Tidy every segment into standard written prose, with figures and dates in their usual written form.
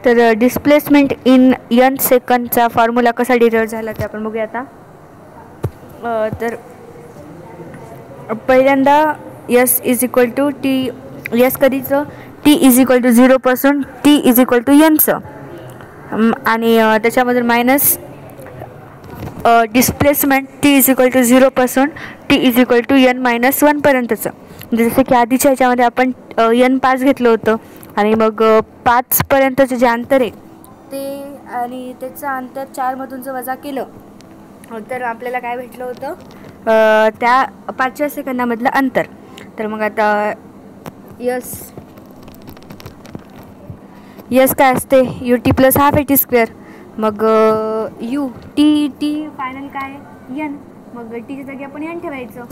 तर displacement in n सेकंडचा formula कसा डिराईव्ह झाला ते आपण बघूया आता. तर पहिल्यांदा s is equal to t, s कधीचं t इज इक्वल टू 0 पासून t इज इक्वल टू nचं, आणि त्याच्यामधून minus displacement t is equal to 0 पासून t is equal to n-1 पर्यंतचं. जसं की आधीच्या ह्याच्यामध्ये आपण n5 घेतलं होतं आणि मग 5 पर्यंतचं जे अंतर आहे ते आणि त्याचं अंतर 4मधून जर वजा केलं तर आपल्याला काय भेटलं होतं, त्या 5व्या सेकंदामधलं अंतर. तर मग आता यस काय असते ut plus half at square. मग यू टी फायनल काय n, मग टीच्या जागी आपण n ठेवायचं.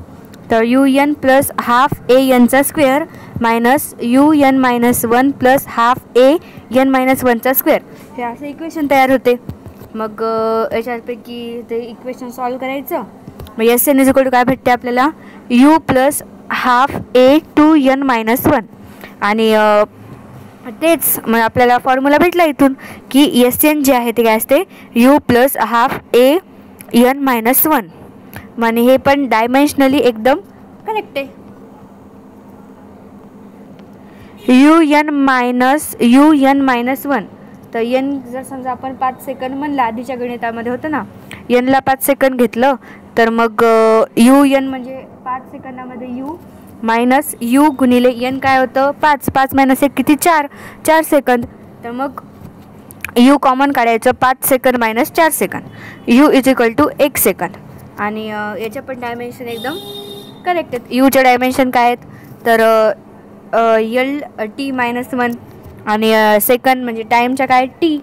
तर un plus half an square minus un-1 plus half an-1 square, हे असं इक्वेशन तयार होते. मग याच्यापैकी ते इक्वेशन सॉल्व करायचं. मग S N is equal to काय भेटते आपल्याला, u प्लस हाफ a2n-1. आणि तेच मग आपल्याला फॉर्म्युला भेटला इथून की एस एन जे आहे ते काय असते u प्लस हाफ an-1. म्हणजे हे पण डायमेन्शनली एकदम करेक्ट आहे. un-1, तर n जर समजा आपण 5 सेकंद म्हणलं, आधीच्या गणितामध्ये होतं ना n ला 5 सेकंद घेतलं, तर मग un म्हणजे 5 सेकंदामध्ये u मायनस u गुणिले n काय होतं 5 मायनस 1 किती 4 सेकंद. तर मग u कॉमन काढायचं, 5 सेकंद मायनस 4 सेकंद, u इज इक्वल टू 1 सेकंद. आणि याच्या पण डायमेन्शन एकदम करेक्ट आहेत. यूच्या डायमेन्शन काय आहेत तर t-1 आणि सेकंड म्हणजे टाईमच्या काय t,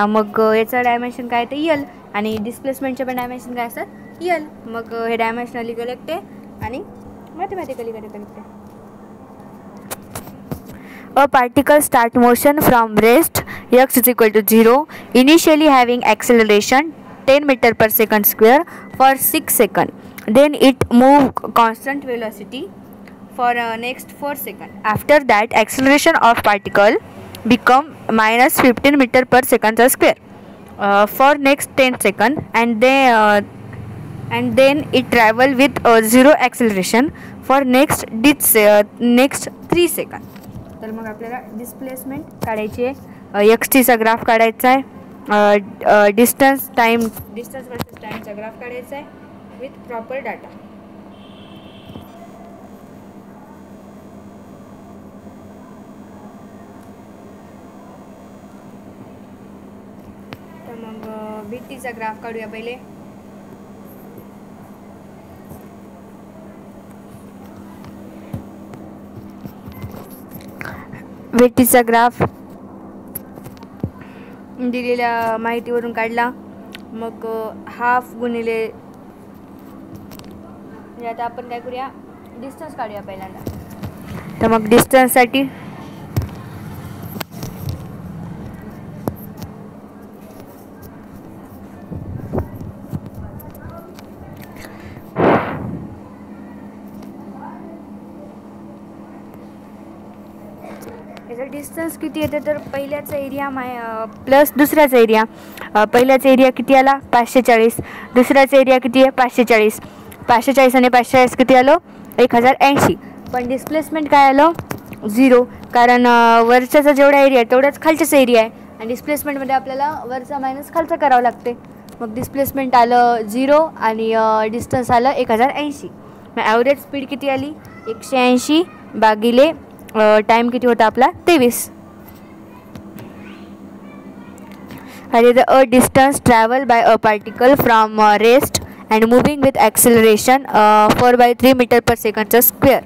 मग याचं डायमेन्शन काय ते l, आणि डिस्प्लेसमेंटचे पण डायमेन्शन काय असतात l. मग हे डायमेन्शनली करेक्ट आहे आणि मॅथमॅटिकली करेक्ट आहे. A particle start motion from rest x is equal to 0 initially having acceleration 10 meter per second square for 6 seconds. Then it move constant velocity for next 4 seconds. After that acceleration of particle become minus 15 meter per second square for next 10 seconds, and then it travel with 0 acceleration for next 3 seconds. तर मग आपल्याला displacement काढायची आहे, xt graph काढायचा आहे, distance versus टाईमचा graph काढायचा आहे विथ प्रॉपर डाटा. तर मग vtचा ग्राफ काढूया पहिले. vtचा ग्राफ दिलेल्या माहितीवरून काढला. मग हाफ गुणिले, आता आपण काय करूया डिस्टन्स काढूया पहिल्यांदा. तर मग डिस्टन्ससाठी याचा डिस्टन्स किती येते तर पहिल्याचा एरिया प्लस दुसऱ्याचा एरिया. पहिल्याचा एरिया किती आला 540, दुसऱ्याचा एरिया किती आहे 540 आणि 540 किती आलं 1080. पण डिस्प्लेसमेंट काय आलं 0, कारण वरच्याचा जेवढा एरिया आहे तेवढाच खालच्याचा एरिया आहे, आणि डिस्प्लेसमेंटमध्ये आपल्याला वरचा मायनस खालचा करावं लागते. मग डिस्प्लेसमेंट आलं 0 आणि डिस्टन्स आलं 1080. मग ॲव्हरेज स्पीड किती आली 180 भागिले टाइम किती होता आपला 23. आणि a distance travel by a particle from rest and moving with acceleration 4/3 metre per सेकंडचा square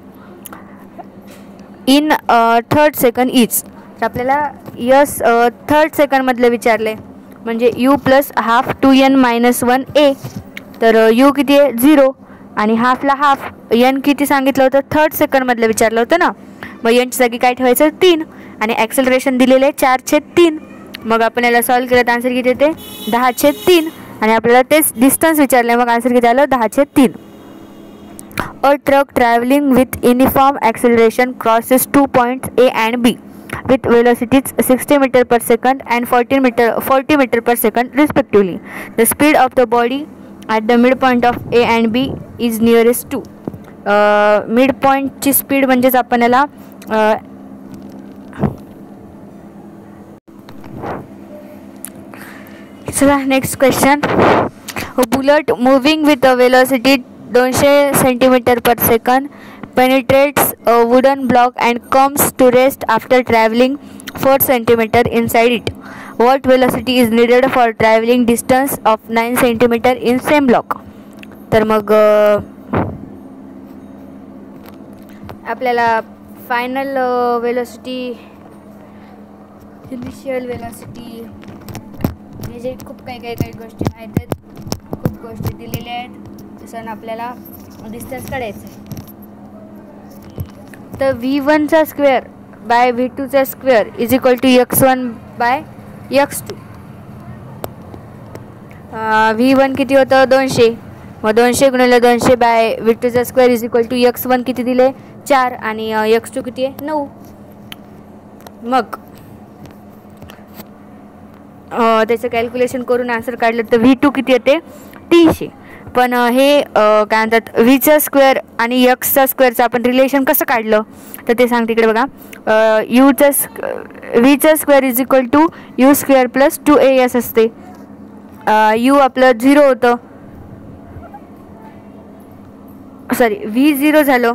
in 3rd second is. तर आपल्याला यस 3rd सेकंडमधलं विचारलं आहे, म्हणजे u plus half 2n-1 a. तर u किती आहे 0 आणि हाफला हाफ, n किती सांगितलं होतं 3rd सेकंडमधलं विचारलं होतं ना. मग यांच्या जागी काय ठेवायचं 3, आणि ॲक्सेलरेशन दिलेलं आहे 4/3. मग आपण याला सॉल्व केलं तर आन्सर किती येते 10/3, आणि आपल्याला तेच डिस्टन्स विचारलं आहे, मग आन्सर किती आलं 10/3. A truck travelling with uniform acceleration crosses 2 points A and B. with velocities 60 meter per second and 40 meter per second respectively. The speed of the body at the midpoint of A and B is nearest to. midpoint ची speed म्हणजेच आपण याला चला next question. Bullet moving with a velocity 200 centimeter per second penetrates a wooden block and comes to rest after traveling 4 centimeter inside it. What velocity is needed for traveling distance of 9 centimeter in same block? तर मग आपल्याला final velocity, initial velocity, म्हणजे खूप काही गोष्टी माहीत आहेत, खूप गोष्टी दिलेल्या आहेत. तसं आपल्याला डिस्टन्स काढायचं आहे. तर V1चा स्क्वेअर बाय V2चा square is equal to x1 by x2. V1 किती होतं 200, मग 200 गुणिले 200 बाय V2चा square is equal to x1 किती दिले 4 आणि x2 किती आहे 9. मग त्याचं कॅल्क्युलेशन करून आन्सर काढलं तर V2 किती येते 300. पण हे काय म्हणतात Vचा स्क्वेअर आणि Xचा स्क्वेअरचं आपण रिलेशन कसं काढलं तर ते सांगते इकडे बघा. Vचा square is equal to U square plus 2AS असते. U आपलं 0 होतं, सॉरी V0 झालं.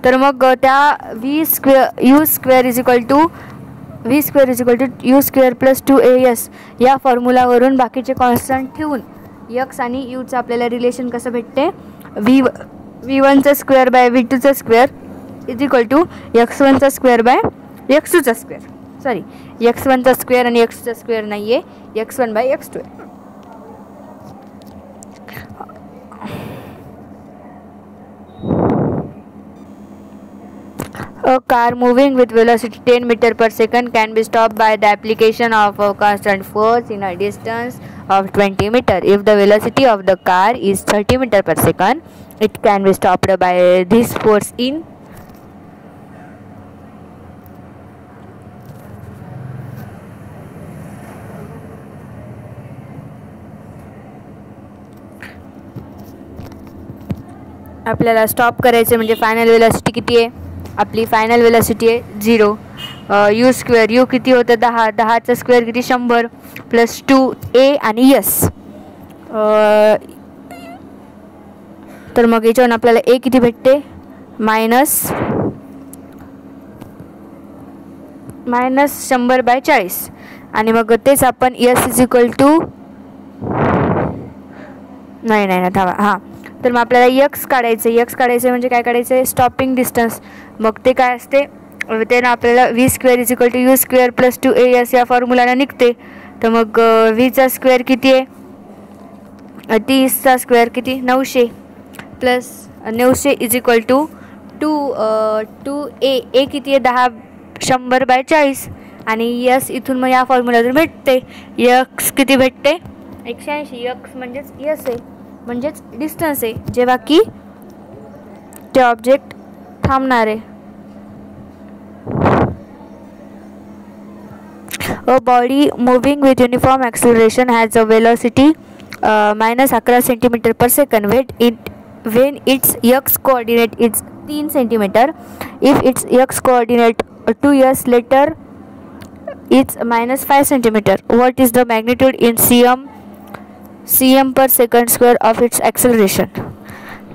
तर मग त्या U square is equal to U square plus 2AS या फॉर्म्युलावरून बाकीचे कॉन्स्टंट ठेवून X आणि Uचं आपल्याला रिलेशन कसं भेटते. V1चा स्क्वेअर बाय V2चा स्क्वेअर इज इक्वल टू x1चा स्क्वेअर बाय x2चा स्क्वेअर. सॉरी x1चा स्क्वेअर आणि x2चा स्क्वेअर नाही आहे, x1 बाय x2 आहे. A car moving with velocity 10 meter per second can be stopped by the application of a constant force in a distance of 20 meter. If the velocity of the car is 30 meter per second, it can be stopped by this force in आपल्याला stop करायचं म्हणजे final velocity किती आहे आपली. Final velocity आहे 0. U square, U किती होतं 10, 10चा स्क्वेअर किती 100 प्लस 2A आणि S. तर मग याच्यावरून आपल्याला A किती भेटते मायनस 100 बाय 40 आणि मग तेच आपण S इज इक्वल टू नाही थांबा हां. तर मग आपल्याला X काढायचं म्हणजे काय काढायचं आहे स्टॉपिंग डिस्टन्स. मग ते काय असते ते ना आपल्याला V square is equal to U square plus 2AS या फॉर्म्युलानं निघते. तर मग Vचा स्क्वेअर किती आहे 30चा स्क्वेअर किती 900 plus 900 is equal to 2A किती आहे 100 बाय 40 आणि S इथून मग या फॉर्म्युलातून भेटते. X किती भेटते 180. X म्हणजेच S आहे, म्हणजेच डिस्टन्स आहे जेव्हा की ते ऑब्जेक्ट थांबणार आहे. A body moving with uniform acceleration has a velocity -11 centimeter per second when its x coordinate is 3 centimeter. If its x coordinate 2 years later it's -5 centimeter. What is the magnitude in cm per second square of its acceleration?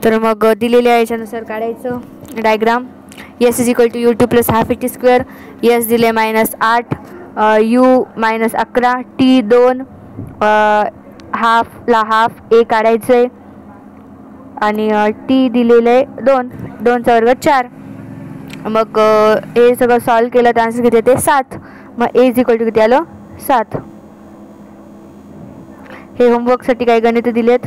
तर मग दिलेल्या याच्यानुसार काढायचं diagram. S is equal to U2 plus half AT square. S दिले -8, U -11, T 2, हाफला half A काढायचं आहे आणि T दिलेलं आहे 2चा वर्ग 4. मग हे सगळं सॉल्व केलं तर आन्सर किती येते 7. मग A इज इक्वल टू किती आलं 7. हे होमवर्कसाठी काही गणितं दिलेत.